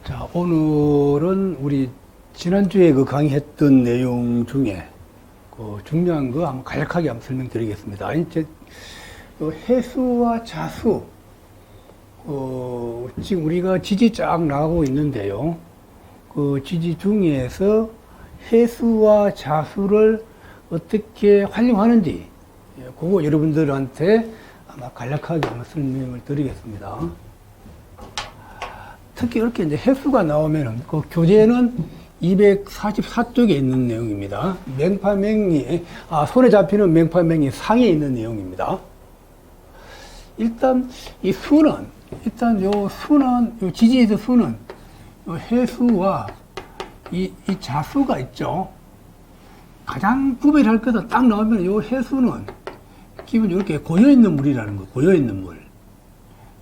자, 오늘은 우리 지난주에 그 강의했던 내용 중에 그 중요한 거 한번 간략하게 한번 설명드리겠습니다. 이제 해수와 자수, 지금 우리가 지지 쫙 나가고 있는데요. 그 지지 중에서 해수와 자수를 어떻게 활용하는지, 그거 여러분들한테 아마 간략하게 한번 설명을 드리겠습니다. 특히 이렇게 이제 해수가 나오면은 그 교재는 244쪽에 있는 내용입니다. 맹파맹리, 손에 잡히는 맹파맹리 상에 있는 내용입니다. 일단 이 수는, 요 지지에서 수는 요 해수와 이 자수가 있죠. 가장 구별할 것은 딱 나오면 요 해수는 기본 이렇게 고여있는 물이라는 거, 고여있는 물.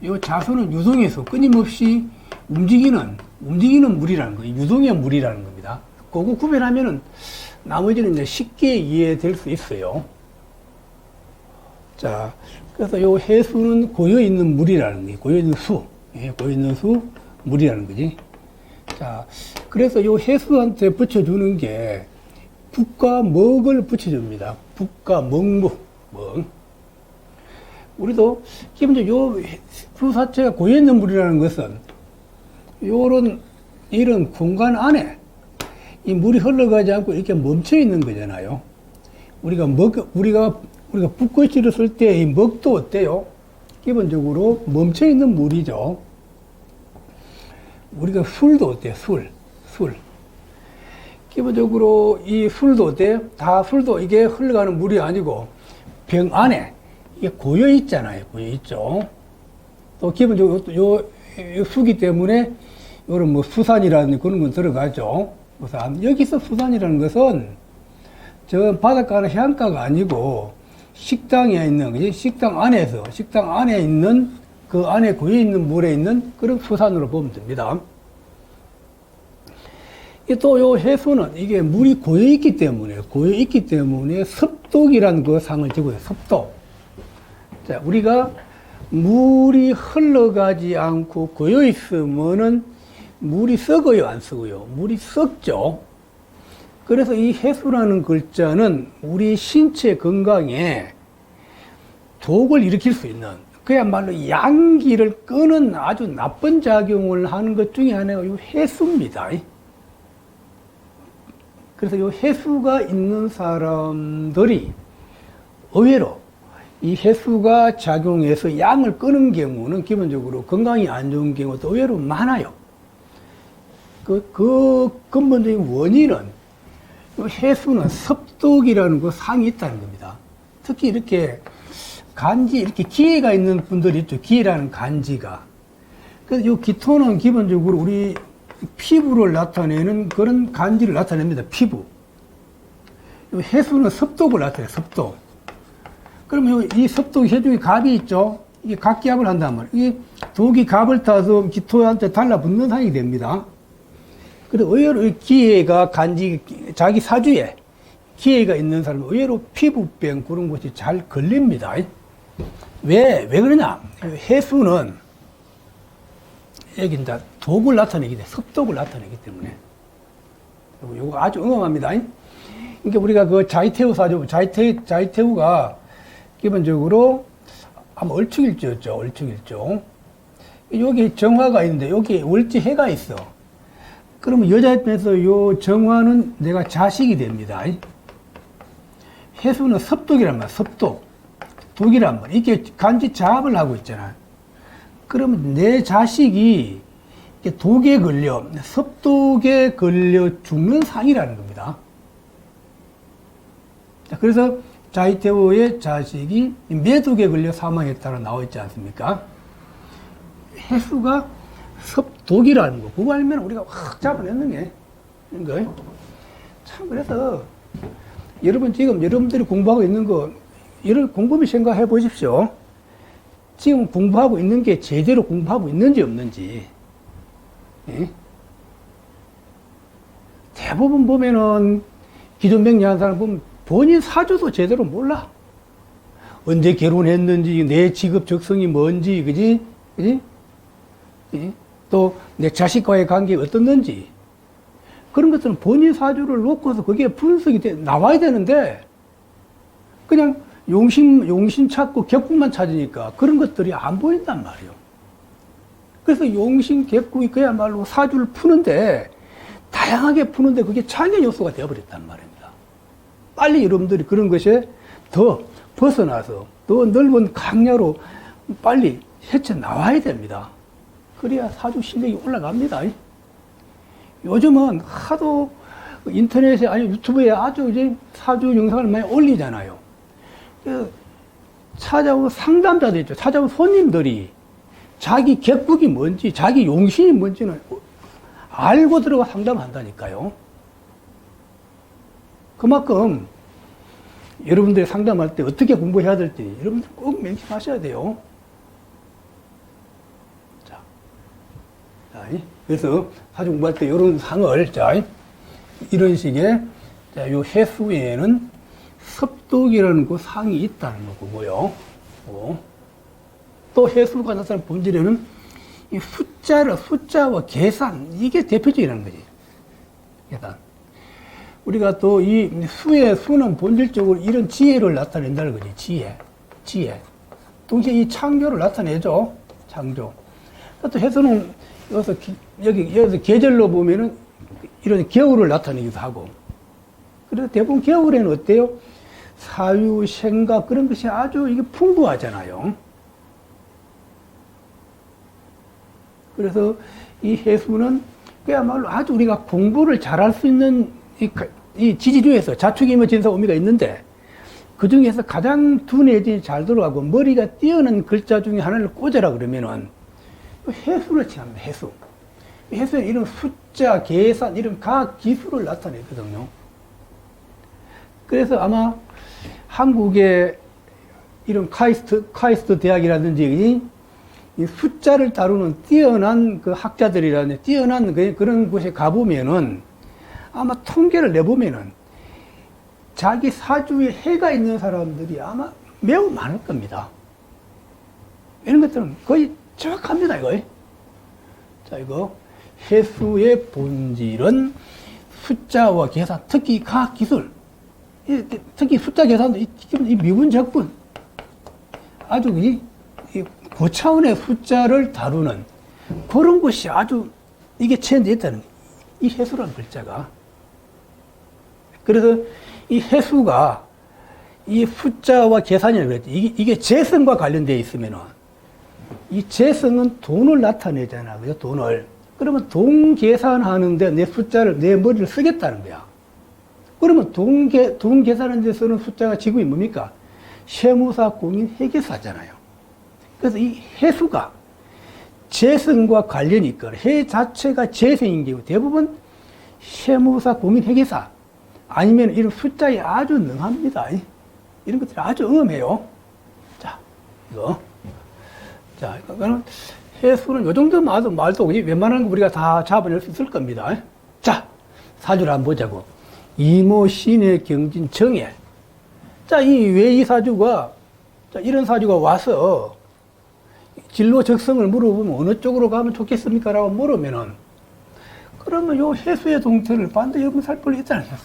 요 자수는 유동해서 끊임없이 움직이는 물이라는 거예요. 유동의 물이라는 겁니다. 그거 구별하면은 나머지는 이제 쉽게 이해될 수 있어요. 자, 그래서 요 해수는 고여있는 물이라는 거예요. 고여있는 수. 고여있는 수, 물이라는 거지. 자, 그래서 요 해수한테 붙여주는 게 북과 먹을 붙여줍니다. 북과 먹무, 먹. 우리도 기본적으로 요 수사체가 고여있는 물이라는 것은 이런 공간 안에 이 물이 흘러가지 않고 이렇게 멈춰 있는 거잖아요. 우리가 붓글씨를 쓸 때 이 먹도 어때요? 기본적으로 멈춰 있는 물이죠. 우리가 술도 어때요? 술. 기본적으로 이 술도 어때요? 다 술도 이게 흘러가는 물이 아니고 병 안에 이게 고여 있잖아요. 고여 있죠. 또 기본적으로 요 수기 때문에 요런 뭐 수산이라는 그런 건 들어가죠. 수산. 여기서 수산이라는 것은 저 바닷가나 해안가가 아니고 식당에 있는, 그지? 식당 안에 있는 그 안에 고여 있는 물에 있는 그런 수산으로 보면 됩니다. 또 요 해수는 이게 물이 고여 있기 때문에 습독이라는 그 상을 지고 있어요. 습독. 자, 우리가 물이 흘러가지 않고 고여 있으면은 물이 썩어요, 안 썩어요? 물이 썩죠. 그래서 이 해수라는 글자는 우리 신체 건강에 독을 일으킬 수 있는, 그야말로 양기를 끄는 아주 나쁜 작용을 하는 것 중에 하나가 이 해수입니다. 그래서 이 해수가 있는 사람들이 의외로 이 해수가 작용해서 양을 끄는 경우는 기본적으로 건강이 안 좋은 경우도 의외로 많아요. 그 근본적인 원인은 해수는 섭독이라는 그 상이 있다는 겁니다. 특히 이렇게 간지, 이렇게 기회가 있는 분들이 있죠. 기회라는 간지가. 그래서 이 기토는 기본적으로 우리 피부를 나타내는 그런 간지를 나타냅니다. 피부. 해수는 섭독을 나타내요. 섭독. 그러면 이 섭독 해중에 갑이 있죠. 이게 각기압을 한단 말이에요. 이게 독이 갑을 타서 기토한테 달라붙는 상이 됩니다. 그래서 의외로 기회가 자기 사주에 기회가 있는 사람은 의외로 피부병 그런 것이 잘 걸립니다. 왜 그러냐? 해수는 여기 이제 독을 나타내기 때문에, 섭독을 나타내기 때문에. 요거 아주 응용합니다. 그러니까 우리가 그 자이테우 사주, 자이테우가 기본적으로 아마 얼축일조였죠. 얼축일조. 여기 정화가 있는데 여기 월지해가 있어. 그러면 여자 입장에서 요 정화는 내가 자식이 됩니다. 해수는 섭독이란 말이야. 섭독. 독이란 말이야. 이게 간지 자합을 하고 있잖아. 그러면 내 자식이 독에 걸려, 섭독에 걸려 죽는 상이라는 겁니다. 자, 그래서 자이테오의 자식이 매독에 걸려 사망했다고 나와 있지 않습니까? 해수가 섭독이라는 거. 그거 알면 우리가 확 잡아내는 게, 이거. 참, 그래서, 여러분들이 공부하고 있는 거, 곰곰이 생각해 보십시오. 지금 공부하고 있는 게 제대로 공부하고 있는지 없는지. 예? 대부분 보면은, 기존병리한 사람 보면 본인 사주도 제대로 몰라. 언제 결혼했는지, 내 직업 적성이 뭔지, 그지? 예? 예? 또 내 자식과의 관계가 어떻는지 그런 것들은 본인 사주를 놓고서 그게 분석이 나와야 되는데 그냥 용신 찾고 격국만 찾으니까 그런 것들이 안 보인단 말이에요. 그래서 용신, 격국이 그야말로 사주를 푸는데 다양하게 푸는데 그게 장애 요소가 되어버렸단 말입니다. 빨리 여러분들이 그런 것에 더 벗어나서 더 넓은 강야로 빨리 헤쳐나와야 됩니다. 그래야 사주 실력이 올라갑니다. 요즘은 하도 인터넷에 아니 유튜브에 아주 이제 사주 영상을 많이 올리잖아요. 찾아온 상담자들 있죠. 찾아온 손님들이 자기 격국이 뭔지, 자기 용신이 뭔지는 알고 들어가 상담한다니까요. 그만큼 여러분들이 상담할 때 어떻게 공부해야 될지 여러분들 꼭 명심하셔야 돼요. 자, 그래서 사주 공부할 때 이런 상을, 자, 이런 식의, 자, 요 해수에는 섭독이라는 그 상이 있다는 거고요. 또 해수가 나타나는 본질에는 이 숫자와 계산, 이게 대표적이라는 거지. 계산. 우리가 또 이 수는 본질적으로 이런 지혜를 나타낸다는 거지. 지혜. 동시에 이 창조를 나타내죠. 창조. 또 해수는 여기서 계절로 보면은 이런 겨울을 나타내기도 하고. 그래서 대부분 겨울에는 어때요? 사유, 생각, 그런 것이 아주 이게 풍부하잖아요. 그래서 이 해수는 그야말로 아주 우리가 공부를 잘할 수 있는 이 지지류에서 자축이며 진사 오미가 있는데 그 중에서 가장 두뇌진이 잘 들어가고 머리가 뛰어난 글자 중에 하나를 꽂아라 그러면은 해수를 칭합니다. 해수. 해수는 이런 숫자, 계산, 이런 과학 기술을 나타내거든요. 그래서 아마 한국의 이런 카이스트 대학이라든지 이 숫자를 다루는 뛰어난 그 학자들이라든지 뛰어난 그런 곳에 가보면은 아마 통계를 내보면은 자기 사주에 해가 있는 사람들이 아마 매우 많을 겁니다. 이런 것들은 거의 정확합니다, 이거. 자, 이거. 해수의 본질은 숫자와 계산, 특히 과학기술, 특히 숫자 계산도 이 미분 적분, 아주 이 고차원의 숫자를 다루는 그런 것이 아주 이게 체현되어 있다는 이 해수라는 글자가. 그래서 이 해수가 이 숫자와 계산이라고 그랬지. 이게 재성과 관련되어 있으면은 이 재성은 돈을 나타내잖아. 그죠? 돈을. 그러면 돈 계산하는데 내 머리를 쓰겠다는 거야. 그러면 돈 계산하는 데 쓰는 숫자가 지금이 뭡니까? 세무사, 공인, 회계사잖아요. 그래서 이 해수가 재성과 관련이 있거나 해 자체가 재성인 경우 대부분 세무사, 공인, 회계사 아니면 이런 숫자에 아주 능합니다. 이런 것들이 아주 응험해요. 자, 이거. 자, 이거는 해수는 요 정도 말도 웬만한 거 우리가 다 잡아낼 수 있을 겁니다. 자, 사주를 한번 보자고. 이모, 신의, 경진, 정해. 자, 왜 이 사주가, 자, 이런 사주가 와서 진로 적성을 물어보면 어느 쪽으로 가면 좋겠습니까? 라고 물으면은, 그러면 요 해수의 동태를 반드시 여러분 살필 있잖아요, 해수.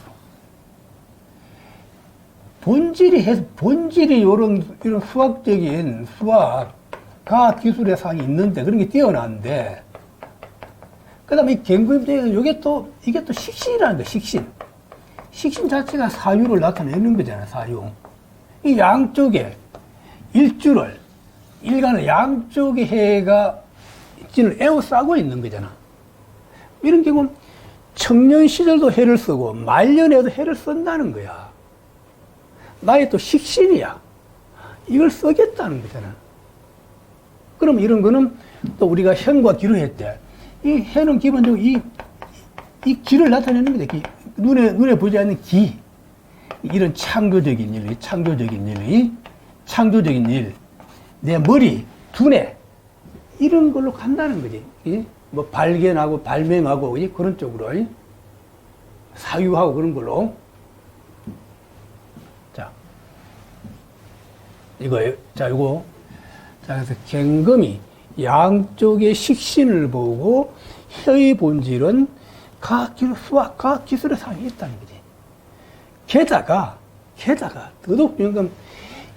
본질이 이런 수학적인 과학 기술의 상이 있는데, 그런 게 뛰어난데, 그 다음에 이 경금쟁이는 이게 또 식신이라는 거야, 식신. 식신 자체가 사유를 나타내는 거잖아요, 사유. 이 양쪽에 일간을 양쪽의 해가 진을 에워싸고 있는 거잖아. 이런 경우는 청년 시절도 해를 쓰고 말년에도 해를 쓴다는 거야. 나의 또 식신이야. 이걸 쓰겠다는 거잖아. 그럼 이런 거는 또 우리가 현과 기로 했대. 이 해는 기본적으로 이 기를 나타내는 거죠. 눈에 보지 않는 기. 이런 창조적인 일, 내 머리, 두뇌, 이런 걸로 간다는 거지. 뭐 발견하고 발명하고 그런 쪽으로 사유하고 그런 걸로. 자, 이거예요. 자, 이거. 자, 그래서 경금이 양쪽의 식신을 보고 혀의 본질은 과학기술, 수학, 과학기술의 상이 있다는 거지. 게다가, 더더욱 중요한 건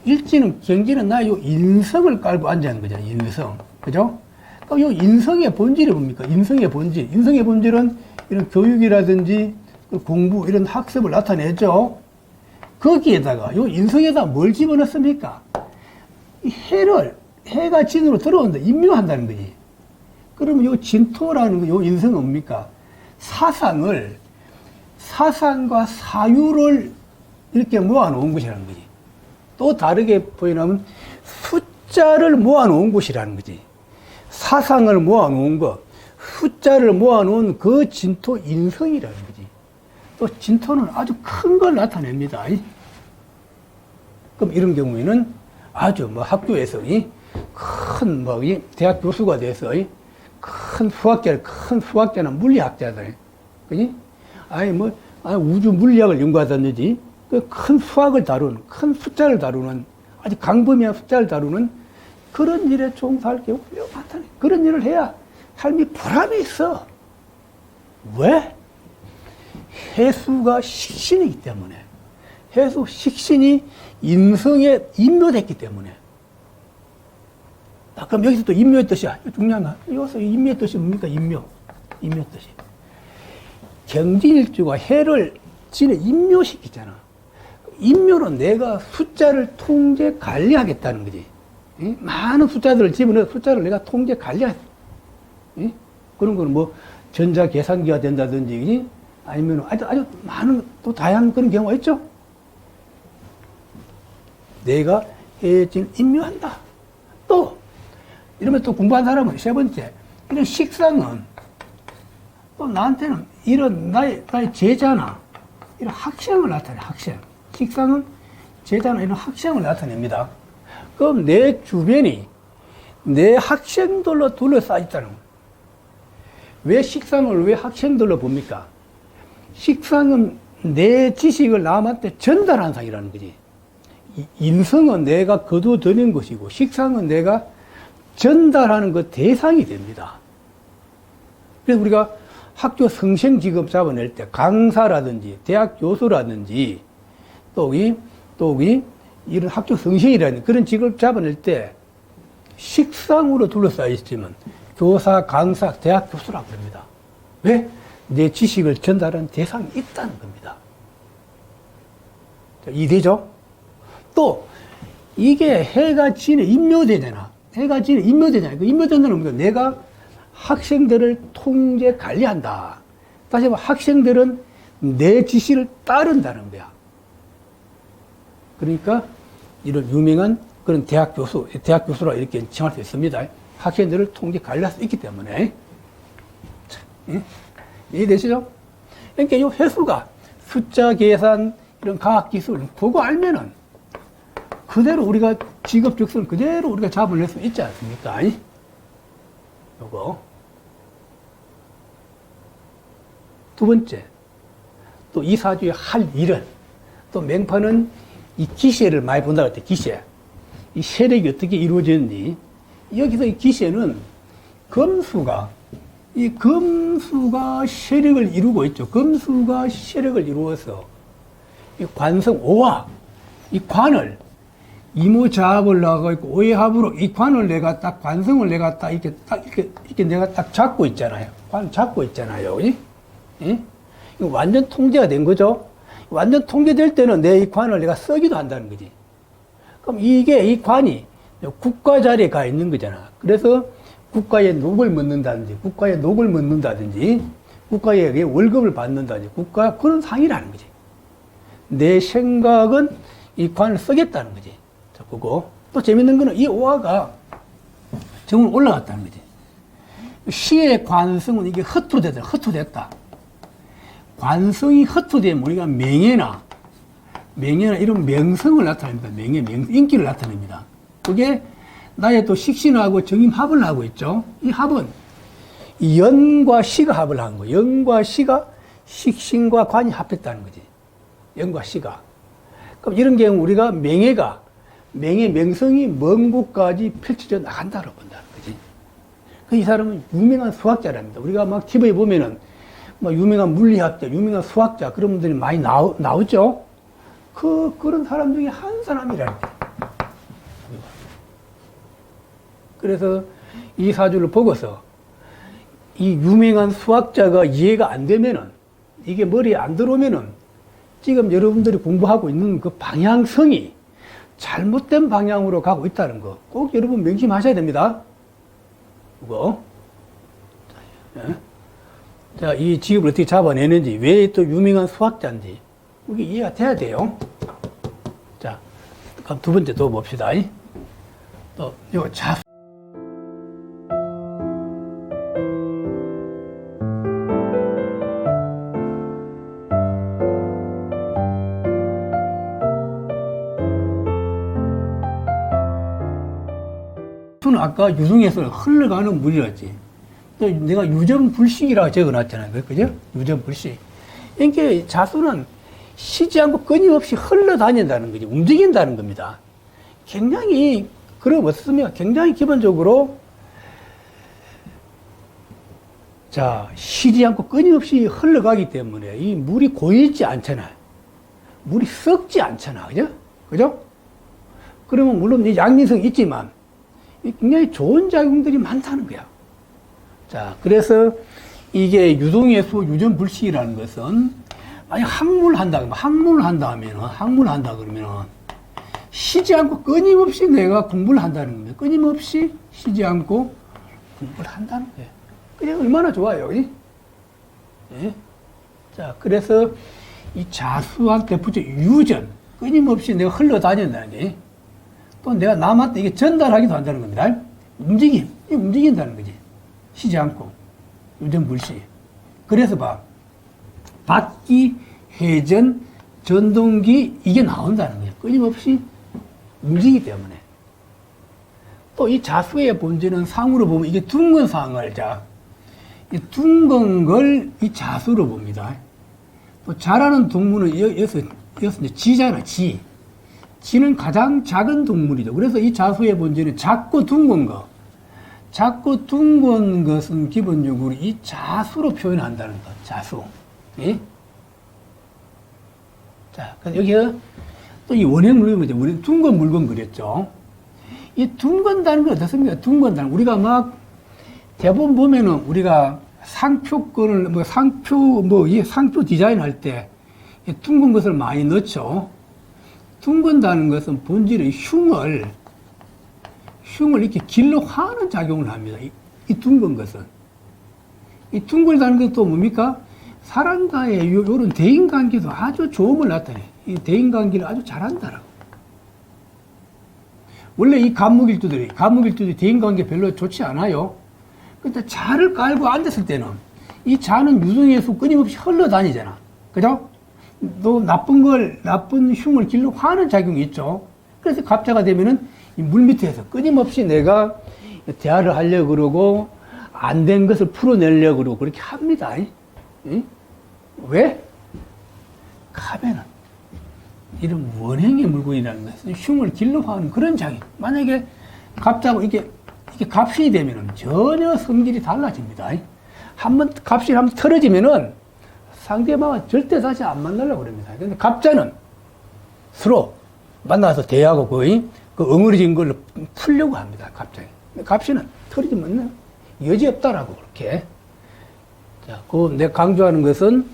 일지는, 경지는 나의 요 인성을 깔고 앉아있는 거잖아, 인성. 그죠? 그럼 요 인성의 본질이 뭡니까? 인성의 본질. 인성의 본질은 이런 교육이라든지 공부, 이런 학습을 나타내죠. 거기에다가, 요 인성에다 뭘 집어넣습니까? 이 해가 진으로 들어온다, 임묘한다는 거지. 그러면 요 진토라는 거, 요 인성은 뭡니까? 사상과 사유를 이렇게 모아놓은 것이라는 거지. 또 다르게 표현하면 숫자를 모아놓은 곳이라는 거지. 사상을 모아놓은 것, 숫자를 모아놓은 그 진토 인성이라는 거지. 또 진토는 아주 큰 걸 나타냅니다. 그럼 이런 경우에는 아주 학교에서 큰 대학 교수가 돼서 큰 수학자나 물리학자들, 그지? 우주 물리학을 연구하든지, 그 큰 수학을 다루는, 큰 숫자를 다루는, 아주 강범위한 숫자를 다루는 그런 일에 종사할 경우 많다네. 그런 일을 해야 삶이 보람이 있어. 왜? 해수가 식신이기 때문에. 해수 식신이 인성에 임묘됐기 때문에. 그럼 여기서 또 임묘의 뜻이 중요한 거. 여기서 임묘의 뜻이 뭡니까? 임묘 뜻이. 경진일주가 해를 진에 임묘시키잖아. 임묘는 내가 숫자를 통제 관리하겠다는 거지. 많은 숫자들을 집어넣어 숫자를 내가 통제 관리하겠다. 그런 거는 전자 계산기가 된다든지, 아니면 아주 많은 또 다양한 그런 경우가 있죠. 내가 해진 임묘한다. 또 이러면 또 공부한 사람은 세 번째, 이런 식상은 또 나한테는 이런 나의 제자나 이런 학생을 나타내. 학생. 식상은 제자나 이런 학생을 나타냅니다. 그럼 내 주변이 내 학생들로 둘러싸여 있다는 거예요. 왜 식상을 왜 학생들로 봅니까? 식상은 내 지식을 남한테 전달하는 상이라는 거지. 인성은 내가 거두어드는 것이고, 식상은 내가 전달하는 그 대상이 됩니다. 그래서 우리가 학교 성생 직업 잡아낼 때 강사라든지 대학 교수라든지 또 이런 학교 성생이라는 그런 직업을 잡아낼 때 식상으로 둘러싸여 있으면 교사, 강사, 대학 교수라고 합니다. 왜? 내 지식을 전달하는 대상이 있다는 겁니다. 이해되죠? 또 이게 해가 진에 임묘되잖아. 해가 진에 임묘되잖아. 그 임묘된다는 뭡니까? 내가 학생들을 통제 관리한다. 다시 말해 학생들은 내 지시를 따른다는 거야. 그러니까 이런 유명한 그런 대학 교수라 이렇게 칭할 수 있습니다. 학생들을 통제 관리할 수 있기 때문에. 이해되시죠? 그러니까 이 회수가 숫자 계산 이런 과학 기술 그거 알면은 그대로 우리가 직업 적성을 그대로 우리가 잡아낼 수 있지 않습니까? 요거. 두 번째, 또 이 사주에 할 일은, 또 맹파는 이 기세를 많이 본다고 할 때, 기세. 이 세력이 어떻게 이루어졌니? 여기서 이 기세는 금수가 세력을 이루고 있죠. 금수가 세력을 이루어서 이 관성 오화, 이 관을 이모자합을 나가고 있고 오해합으로 이 관을 내가 딱 관성을 내가 딱 이렇게 내가 딱 잡고 있잖아요. 관 잡고 있잖아요. 그지? 이거 완전 통제가 된 거죠. 완전 통제될 때는 내 이 관을 내가 쓰기도 한다는 거지. 그럼 이 관이 국가 자리에 가 있는 거잖아. 그래서 국가의 녹을 먹는다든지, 국가의 월급을 받는다든지, 그런 상이라는 거지. 내 생각은 이 관을 쓰겠다는 거지. 자, 그거. 또 재밌는 거는 이 오화가 정말 올라갔다는 거지. 시의 관성은 이게 허투됐다. 관성이 허투되면 우리가 명예나 이런 명성을 나타냅니다. 인기를 나타냅니다. 그게 나의 또 식신하고 정임합을 하고 있죠. 이 합은 연과 시가 합을 한 거예요. 연과 시가 식신과 관이 합했다는 거지. 연과 시가. 그럼 이런 경우 우리가 명성이 먼 곳까지 펼쳐져 나간다고 본다는 거지. 이 사람은 유명한 수학자랍니다. 우리가 막 TV에 보면은 뭐 유명한 물리학자, 유명한 수학자 그런 분들이 많이 나오죠. 그런 사람 중에 한 사람이랍니다. 그래서 이 사주를 보고서 이 유명한 수학자가 이해가 안 되면은, 이게 머리에 안 들어오면은 지금 여러분들이 공부하고 있는 그 방향성이 잘못된 방향으로 가고 있다는 거 꼭 여러분 명심하셔야 됩니다. 그거. 자, 이 직업을 어떻게 잡아내는지, 왜 또 유명한 수학자인지 그게 이해가 돼야 돼요. 자, 그럼 두 번째 또 봅시다. 또 요 자수. 자수는 아까 유승에서 흘러가는 물이었지. 또 내가 유전불식이라고 적어놨잖아요. 그죠? 유전불식. 그러니까 자수는 쉬지 않고 끊임없이 흘러다닌다는 거지. 움직인다는 겁니다. 굉장히, 그렇습니다. 굉장히 기본적으로, 자, 쉬지 않고 끊임없이 흘러가기 때문에 이 물이 고이지 않잖아요. 물이 썩지 않잖아. 그죠? 그죠? 그러면 물론 이 양면성이 있지만 굉장히 좋은 작용들이 많다는 거야. 자, 그래서 이게 유동예수 유전불식이라는 것은 만약 학문을 한다 그러면 쉬지 않고 끊임없이 내가 공부를 한다는 겁니다. 끊임없이 쉬지 않고 공부를 한다는 거예요. 그게 얼마나 좋아요. 예? 자, 그래서 이 자수한테 붙여 유전, 끊임없이 내가 흘러다닌다는 게, 또 내가 남한테 이게 전달하기도 한다는 겁니다. 움직인다는 거지. 쉬지 않고. 유전불식. 그래서 받기, 회전, 전동기, 이게 나온다는 거예요. 끊임없이 움직이기 때문에. 또 이 자수의 본질은 상으로 보면 이게 둥근 상을, 이 둥근 걸 이 자수로 봅니다. 또 자라는 동물은 여기서 이제 지잖아, 지. 지는 가장 작은 동물이죠. 그래서 이 자수의 본질은 작고 둥근 거. 작고 둥근 것은 기본적으로 이 자수로 표현한다는 것. 자수. 예? 자, 여기서 또 이 원형 물건이죠. 우리 둥근 물건 그랬죠. 이 둥근다는 건 어떻습니까? 둥근다는 우리가 막 대부분 보면은 우리가 상표권을 이 상표 디자인 할 때 둥근 것을 많이 넣죠. 둥근다는 것은 본질의 흉을 이렇게 길러 화하는 작용을 합니다. 이 둥근 것은. 이 둥글다는 건 또 뭡니까? 사람과의 요런 대인관계도 아주 좋음을 나타내요. 이 대인관계를 아주 잘한다라고. 원래 이 간목일주들이 대인관계 별로 좋지 않아요. 근데 자를 깔고 앉았을 때는 이 자는 유승에서 끊임없이 흘러다니잖아. 그죠? 또 나쁜 흉을 길러 화하는 작용이 있죠. 그래서 갑자가 되면은 이 물 밑에서 끊임없이 내가 대화를 하려고 그러고 안 된 것을 풀어내려고 그러고 그렇게 합니다. 응? 왜? 가면은 이런 원형의 물건이라는 것은 흉을 길러 화하는 그런 작용. 만약에 갑자고 이게 갑신이 되면은 전혀 성질이 달라집니다. 갑신이 한번 틀어지면은 상대방은 절대 다시 안 만나려고 그럽니다. 근데 갑자는 서로 만나서 대화하고 그 엉어리진 걸 풀려고 합니다. 갑자기. 갑신은 틀어지면 여지 없다라고 그렇게. 자, 내가 강조하는 것은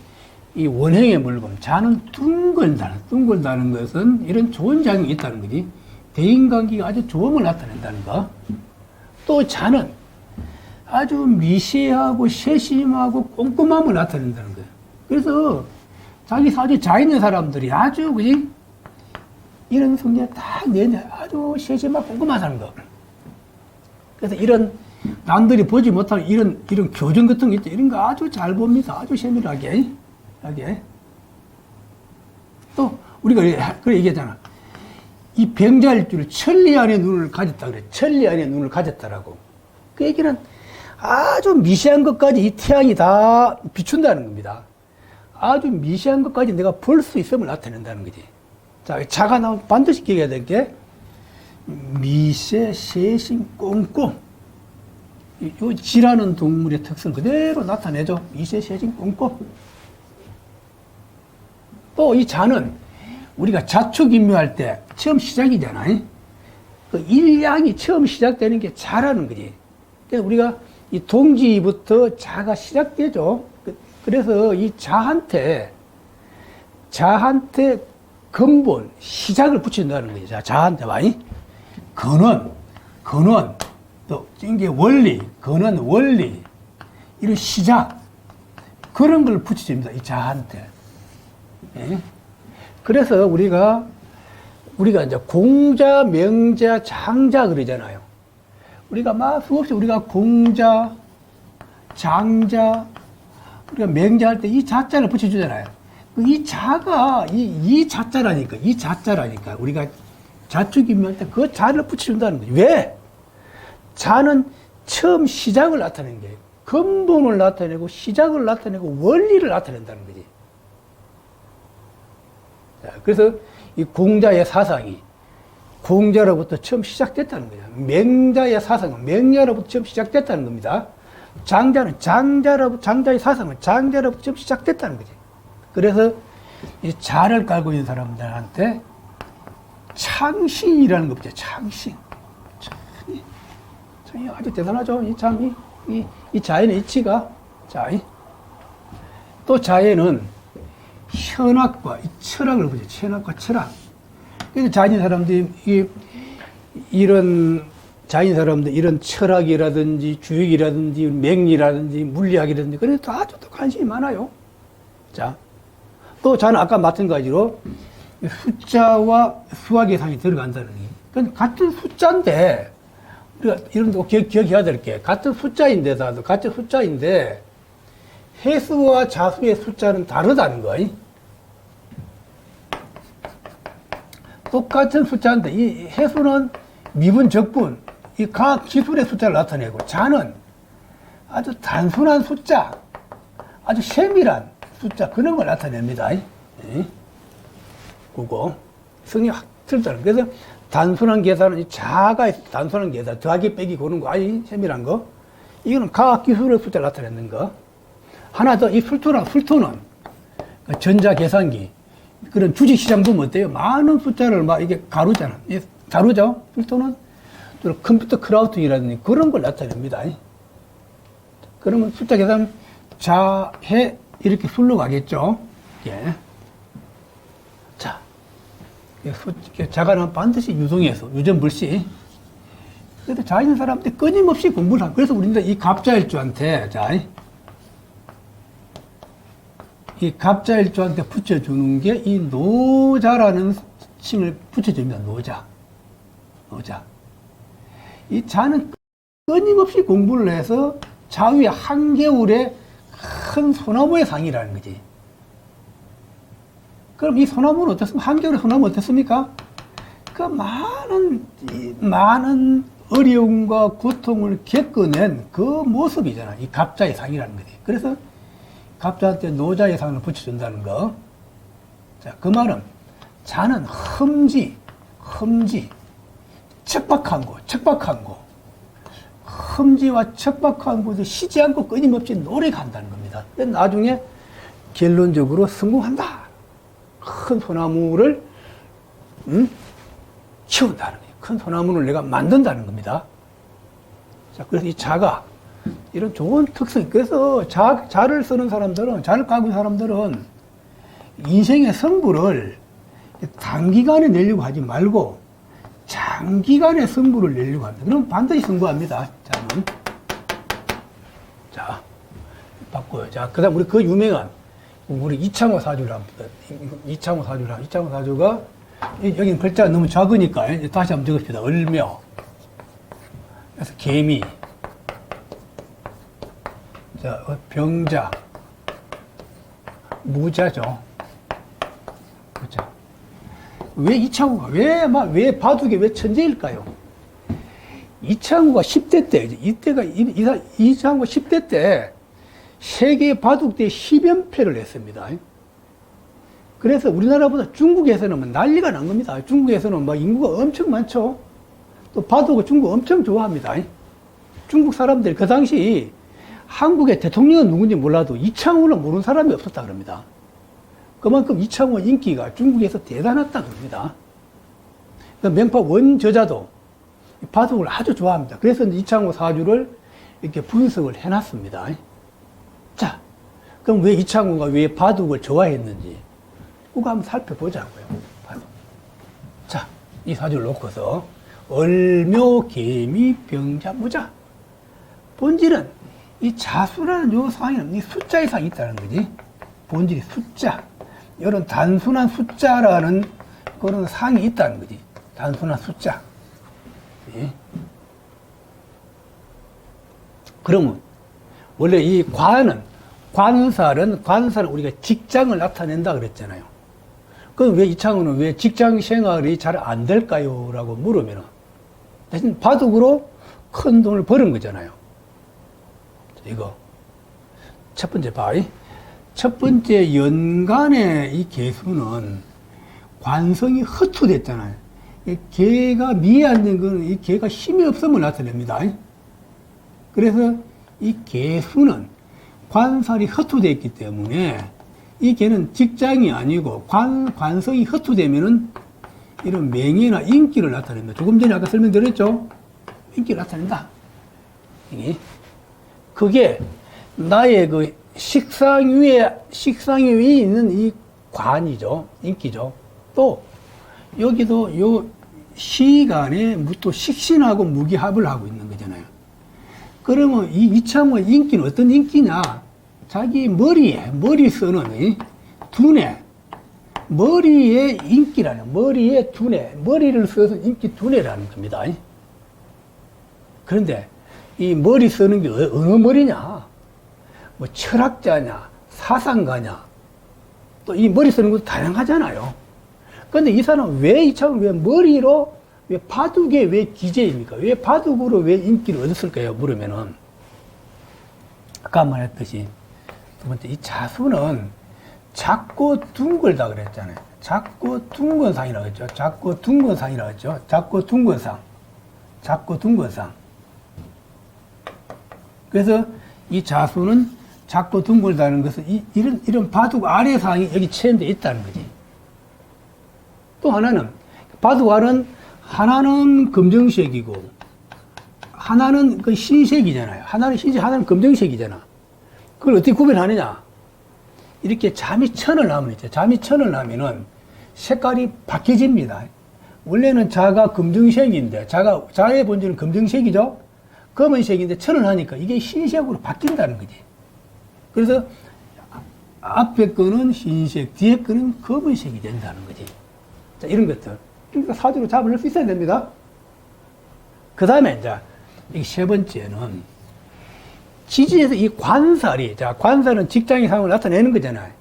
이 원형의 물건. 자는 둥글다는 것은 이런 좋은 작용이 있다는 거지. 대인관계가 아주 좋음을 나타낸다는 거. 또 자는 아주 미세하고 세심하고 꼼꼼함을 나타낸다는 거예요. 그래서 자기 사주 자 있는 사람들이 아주 이런 성질을 딱 내내 아주 세심하고 꼼꼼하다는 거. 그래서 이런 남들이 보지 못하는 이런 교정 같은 거 있죠. 이런 거 아주 잘 봅니다. 아주 세밀하게. 또 우리가 그래 얘기했잖아. 이 병자일주를 천리 안의 눈을 가졌다 그래. 천리 안의 눈을 가졌다라고. 그 얘기는 아주 미세한 것까지 이 태양이 다 비춘다는 겁니다. 아주 미세한 것까지 내가 볼 수 있음을 나타낸다는 거지. 자, 자가 나오면 반드시 기억해야 될 게 미세, 세심, 꼼꼼. 이 지라는 동물의 특성 그대로 나타내죠. 이세세진 꼼꼼. 또 이 자는 우리가 자축인묘할 때 처음 시작이잖아요. 그 일양이 처음 시작되는 게 자라는 거지. 그래서 우리가 이 동지부터 자가 시작되죠. 그래서 이 자한테 근본, 시작을 붙인다는 거죠. 자한테 많이. 근원, 또, 이게 원리, 근원, 원리, 이런 시작, 그런 걸 붙여줍니다. 이 자한테. 예? 그래서 우리가 이제 공자, 명자, 장자 그러잖아요. 우리가 막 수없이 우리가 공자, 장자, 우리가 명자 할 때 이 자자를 붙여주잖아요. 이 자가 이 자자라니까 우리가 자축인묘할 때 그 자를 붙여준다는 거죠. 왜? 자는 처음 시작을 나타내는 게 근본을 나타내고 시작을 나타내고 원리를 나타낸다는 거지. 자, 그래서 이 공자의 사상이 공자로부터 처음 시작됐다는 거예요. 맹자의 사상은 맹자로부터 처음 시작됐다는 겁니다. 장자의 사상은 장자로부터 처음 시작됐다는 거지. 그래서 이 자를 깔고 있는 사람들한테 창신이라는 거 없죠. 창신. 참, 아주 대단하죠. 이 자연의 이치가. 자, 또 자연은 현학과 철학을 보죠. 현학과 철학. 그래서 자연 사람들이 이런 철학이라든지 주역이라든지 맹리라든지 물리학이라든지 그런 데 아주 또 관심이 많아요. 자, 또 자는 아까 마찬가지로 숫자와 수학 예상이 들어간다는 게. 그건 같은 숫자인데 우리가 이런 거 기억해야 될 게 같은 숫자인데 해수와 자수의 숫자는 다르다는 거. 똑같은 숫자인데 이 해수는 미분, 적분, 이 과학 기술의 숫자를 나타내고 자는 아주 단순한 숫자, 아주 세밀한 숫자 그런 걸 나타냅니다. 그거 성이 확 틀다는. 그래서 단순한 계산은 자가 단순한 계산, 더하기 빼기 고는 거, 아니 세밀한 거. 이거는 과학 기술의 숫자를 나타내는 거. 하나 더, 이 술토는 전자 계산기 그런 주식 시장 보면 어때요? 많은 숫자를 막 이게 다루죠. 술토는 또 컴퓨터 크라우딩이라든지 그런 걸 나타냅니다. 그러면 숫자 계산 자해 이렇게 술로 가겠죠. 예. 자, 자가는 반드시 유동해서 유전불시. 그래도 자 있는 사람한테 끊임없이 공부를 하고, 그래서 우리는 이 갑자일주한테, 이 갑자일주한테 붙여주는 게 이 노자라는 칭을 붙여줍니다. 노자. 이 자는 끊임없이 공부를 해서 자위의 한겨울에 큰 소나무의 상이라는 거지. 그럼 이 소나무는 어떻습니까? 한겨울의 소나무 어떻습니까? 그 많은 어려움과 고통을 겪어낸 그 모습이잖아. 이 갑자의 상이라는 거지. 그래서 갑자한테 노자의 상을 붙여준다는 거. 자, 그 말은 자는 험지, 척박한 곳. 험지와 척박한 곳에 쉬지 않고 끊임없이 노력한다는 겁니다. 나중에 결론적으로 성공한다. 큰 소나무를 키운다는 거예요. 큰 소나무를 내가 만든다는 겁니다. 자, 그래서 이 자가 이런 좋은 특성이, 그래서 자를 쓰는 사람들은, 자를 가고 있는 사람들은 인생의 승부를 단기간에 내려고 하지 말고 장기간에 승부를 내려고 합니다. 그럼 반드시 승부합니다. 자는. 자, 바꿔요. 자, 그 다음 우리 그 유명한 우리 이창호 사주를 한번 이창호 사주가 여기는 글자가 너무 작으니까 다시 한번 적읍시다. 을묘. 그래서 개미. 자, 병자. 무자죠. 그렇죠. 왜 이창호가, 왜 바둑이 왜 천재일까요? 이창호가 10대 때, 이창호가 10대 때 세계 바둑대 10연패를 했습니다. 그래서 우리나라보다 중국에서는 난리가 난 겁니다. 중국에서는 인구가 엄청 많죠. 또 바둑을 중국 엄청 좋아합니다. 중국 사람들 그 당시 한국의 대통령은 누군지 몰라도 이창호를 모르는 사람이 없었다 그럽니다. 그만큼 이창호 인기가 중국에서 대단했다 그럽니다. 명파 원저자도 바둑을 아주 좋아합니다. 그래서 이창호 사주를 이렇게 분석을 해놨습니다. 자, 그럼 왜 이창호가 왜 바둑을 좋아했는지 그거 한번 살펴보자고요. 바둑. 자, 이 사주를 놓고서 얼묘, 개미, 병자, 무자. 본질은 이 자수라는 요 상에는 이 숫자의 상이 있다는 거지. 본질이 숫자. 이런 단순한 숫자라는 그런 상이 있다는 거지. 단순한 숫자. 예. 그러면 원래 이 관살은 우리가 직장을 나타낸다 그랬잖아요. 그럼 왜 이창호는 왜 직장 생활이 잘 안 될까요? 라고 물으면 대신 바둑으로 큰 돈을 버는 거잖아요. 이거 첫 번째 봐. 첫 번째 연간의 이 개수는 관성이 허투됐잖아요. 개가 미에 앉는 거는 이 개가 힘이 없음을 나타냅니다. 그래서 이 개수는 관살이 허투되어 있기 때문에 이 개는 직장이 아니고 관성이 허투되면은 이런 명예나 인기를 나타냅니다. 조금 전에 아까 설명드렸죠? 인기를 나타낸다. 그게 나의 그 식상 위에 있는 이 관이죠. 인기죠. 또 여기도 요 시간에 또 식신하고 무기합을 하고 있는 거잖아요. 그러면 이 이창호의 인기는 어떤 인기냐? 자기 머리 쓰는 두뇌, 머리의 인기라는, 머리의 두뇌, 머리를 써서 인기 두뇌라는 겁니다. 그런데 이 머리 쓰는 게 어느 머리냐? 뭐 철학자냐, 사상가냐, 또 이 머리 쓰는 것도 다양하잖아요. 그런데 이 사람은 왜 이창호는 왜 머리로, 왜 바둑에 왜 기재입니까? 왜 바둑으로 왜 인기를 얻었을까요? 물으면은, 아까 말했듯이, 두 번째, 이 자수는 작고 둥글다 그랬잖아요. 작고 둥근 상이라고 했죠. 작고 둥근 상이라고 했죠. 작고 둥근 상. 작고 둥근 상. 그래서 이 자수는 작고 둥글다는 것은 이런 바둑 아래 상이 여기 체험되어 있다는 거지. 또 하나는, 바둑 알은 하나는 검정색이고, 하나는 그 흰색이잖아요. 하나는 흰색, 하나는 검정색이잖아. 그걸 어떻게 구별하느냐? 이렇게 잠이 천을 나면 있죠. 잠이 천을 나면은 색깔이 바뀌어집니다. 원래는 자가 검정색인데, 자의 본질은 검정색이죠? 검은색인데 천을 하니까 이게 흰색으로 바뀐다는 거지. 그래서 앞에 거는 흰색, 뒤에 거는 검은색이 된다는 거지. 자, 이런 것들. 그러니까 사주로 잡을 수 있어야 됩니다. 그 다음에 이제, 이 세 번째는, 지지에서 이 관살이, 자, 관살은 직장의 상황을 나타내는 거잖아요.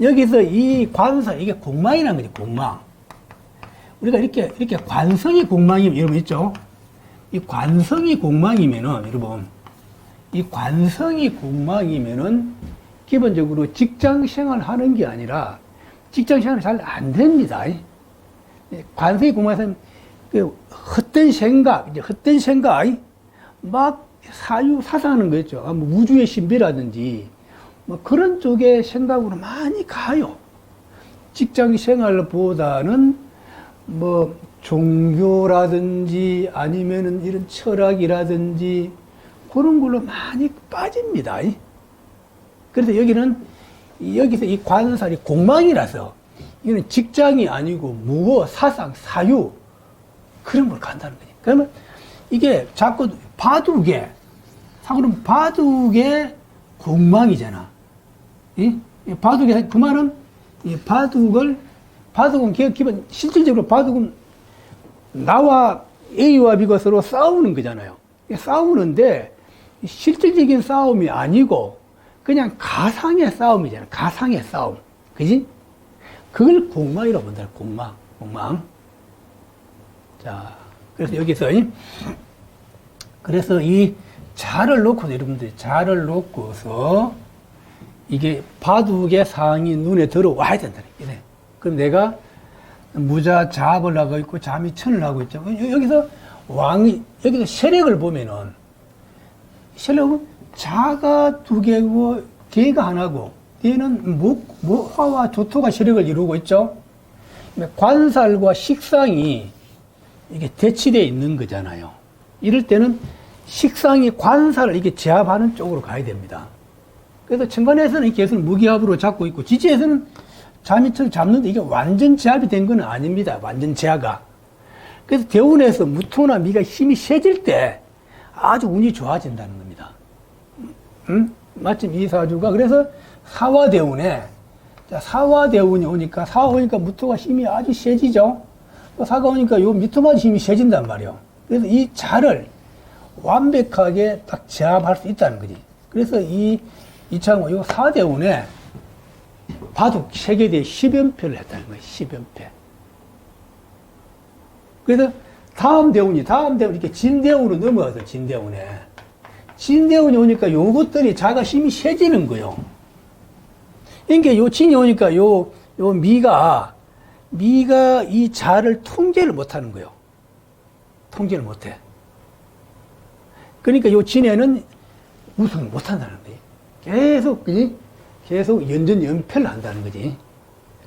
여기서 이 관살, 이게 공망이라는 거지, 공망. 우리가 이렇게 관성이 공망이면, 여러분 있죠? 이 관성이 공망이면은, 여러분, 이 관성이 공망이면은, 기본적으로 직장 생활 하는 게 아니라, 직장 생활이 잘 안 됩니다. 관성이 공망에서는, 헛된 생각, 막 사상하는 거 있죠. 뭐 우주의 신비라든지, 뭐 그런 쪽의 생각으로 많이 가요. 직장 생활보다는 뭐 종교라든지 아니면은 이런 철학이라든지 그런 걸로 많이 빠집니다. 그래서 여기서 이 관살이 공망이라서 이거는 직장이 아니고 무어, 사상, 사유 그런 걸 간다는 거지. 그러면 이게 자꾸 바둑에 공망이잖아. 바둑에 그 말은 바둑은 기본 실질적으로 바둑은 나와 A와 B가 서로 싸우는 거잖아요. 싸우는데 실질적인 싸움이 아니고 그냥 가상의 싸움이잖아. 가상의 싸움. 그지? 그걸 공망이라고 본다. 공망. 자, 그래서 여기서 그래서 이 자를 놓고서 여러분들이 자를 놓고서 이게 바둑의 상이 눈에 들어와야 된다. 이래. 그럼 내가 무자 잡을 하고 있고 잠이 천을 하고 있죠. 여기서 여기서 세력을 보면은 실력은 자가 두 개고 대가 하나고, 대는 화와 조토가 세력을 이루고 있죠. 관살과 식상이 이게 대치되어 있는 거잖아요. 이럴 때는 식상이 관살을 이게 제압하는 쪽으로 가야 됩니다. 그래서 천간에서는 계속 무기합으로 잡고 있고, 지지에서는 자미처럼 잡는데 이게 완전 제압이 된 건 아닙니다. 완전 제압가. 그래서 대운에서 무토나 미가 힘이 세질 때 아주 운이 좋아진다는 겁니다. 마침 이 사주가 그래서 사화대운에, 사화대운이 오니까, 사화 오니까 무토가 힘이 아주 세지죠. 또 사가 오니까 요 미토만 힘이 세진단 말이에요. 그래서 이 자를 완벽하게 딱 제압할 수 있다는 거지. 그래서 이창호 요 사대운에 바둑 세계대회 10연패를 했다는 거예요. 10연패. 그래서 다음 대운이 이렇게 진대운으로 넘어가서 진대운이 오니까 요것들이 자가 힘이 세지는 거예요. 그러니까 요 진이 오니까 요 미가 이 자를 통제를 못 하는 거예요. 통제를 못 해. 그러니까 요 진에는 우승을 못 한다는 거지. 계속 연전연패를 한다는 거지.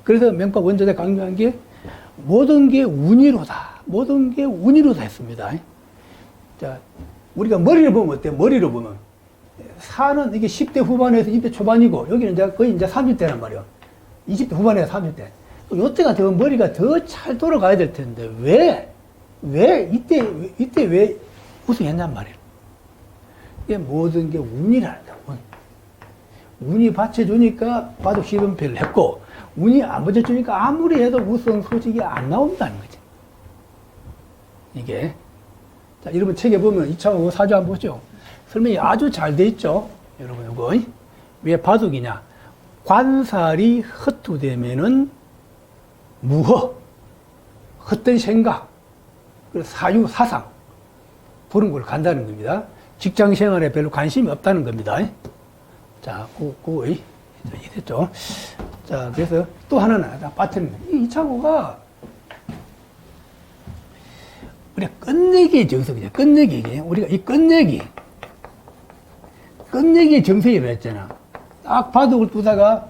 그래서 명파 원조대 강조한 게 모든 게 운이로다. 모든 게 운이로다 했습니다. 자, 우리가 머리를 보면 어때요? 머리를 보면. 사는 이게 10대 후반에서 20대 초반이고, 여기는 이제 거의 이제 30대란 말이에요. 20대 후반에서 30대. 요때가 더 머리가 더 잘 돌아가야 될 텐데, 이때 왜 우승했냔 말이에요. 이게 모든 게 운이란다, 운. 운이 받쳐주니까 바둑 10연패를 했고, 운이 안 받쳐주니까 아무리 해도 우승 소식이 안 나온다는 거지. 이게. 자, 여러분 책에 보면 이창호 사주 한번 보죠. 설명이 아주 잘 돼 있죠. 여러분, 이거. 왜 바둑이냐. 관살이 헛투되면은 무허, 헛된 생각, 사유, 사상, 그런 걸 간다는 겁니다. 직장 생활에 별로 관심이 없다는 겁니다. 자, 이랬죠. 자, 그래서 또 하나는, 빠트는, 이창호가, 우리가 끝내기의 정석이죠. 끝내기. 우리가 이 끝내기의 정석이라고 했잖아. 딱 바둑을 두다가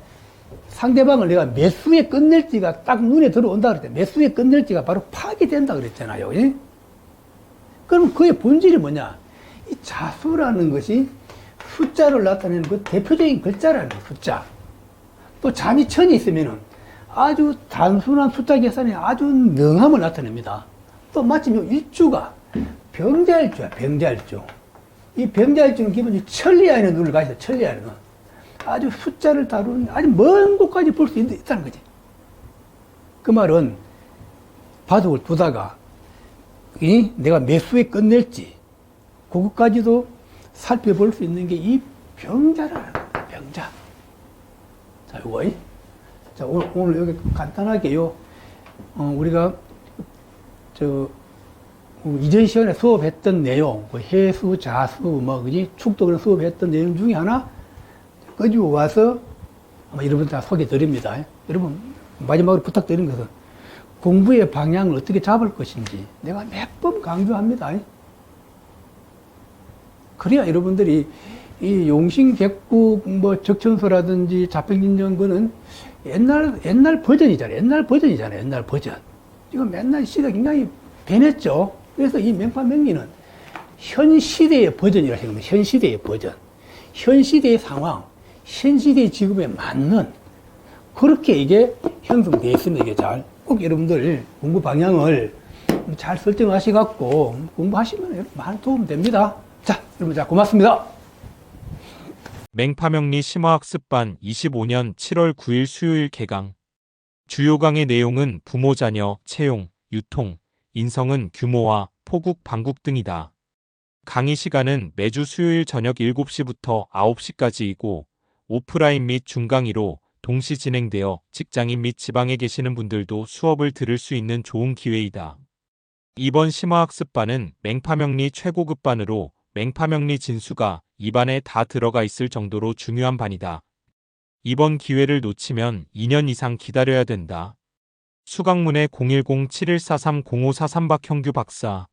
상대방을 내가 몇 수에 끝낼지가 딱 눈에 들어온다 그랬잖아. 몇 수에 끝낼지가 바로 파괴된다 그랬잖아요. 예? 그럼 그의 본질이 뭐냐? 이 자수라는 것이 숫자를 나타내는 그 대표적인 글자라는 거예요. 숫자. 또 잠이 천이 있으면은 아주 단순한 숫자 계산에 아주 능함을 나타냅니다. 또 마침 이 일주가 병자일주야, 병자일주. 이 병자일주는 기본적으로 천리안의 눈을 가지고 천리안의 눈. 아주 숫자를 다루는 아주 먼 곳까지 볼 수 있다는 거지. 그 말은 바둑을 두다가 내가 몇 수에 끝낼지 그것까지도 살펴볼 수 있는 게 이 병자라는 거야, 병자. 자, 요거. 자, 오늘 여기 간단하게요. 우리가 이전 시간에 수업했던 내용, 해수, 자수, 그지? 축도 그런 수업했던 내용 중에 하나 가지고 와서 아마 여러분 다 소개 드립니다. 여러분, 마지막으로 부탁드리는 것은 공부의 방향을 어떻게 잡을 것인지 내가 몇 번 강조합니다. 그래야 여러분들이 이 용신객국, 적천서라든지 자평진정거는 옛날 버전이잖아요. 옛날 버전. 이거 맨날 시대가 굉장히 변했죠. 그래서 이 명파명리는 현 시대의 버전이라 생각합니다. 현 시대의 버전. 현 시대의 상황, 현 시대의 지금에 맞는 그렇게 이게 형성되어 있습니다. 이게 꼭 여러분들 공부 방향을 잘 설정하셔갖고 공부하시면 많은 도움 됩니다. 자, 여러분, 고맙습니다. 맹파명리 심화학습반 25년 7월 9일 수요일 개강. 주요 강의 내용은 부모 자녀, 채용, 유통, 인성은 규모와 포국, 방국 등이다. 강의 시간은 매주 수요일 저녁 7시부터 9시까지이고 오프라인 및 중강의로 동시 진행되어 직장인 및 지방에 계시는 분들도 수업을 들을 수 있는 좋은 기회이다. 이번 심화학습반은 맹파명리 최고급반으로 맹파명리 진수가 입안에 다 들어가 있을 정도로 중요한 반이다. 이번 기회를 놓치면 2년 이상 기다려야 된다. 수강문에 010-7143-0543 박형규 박사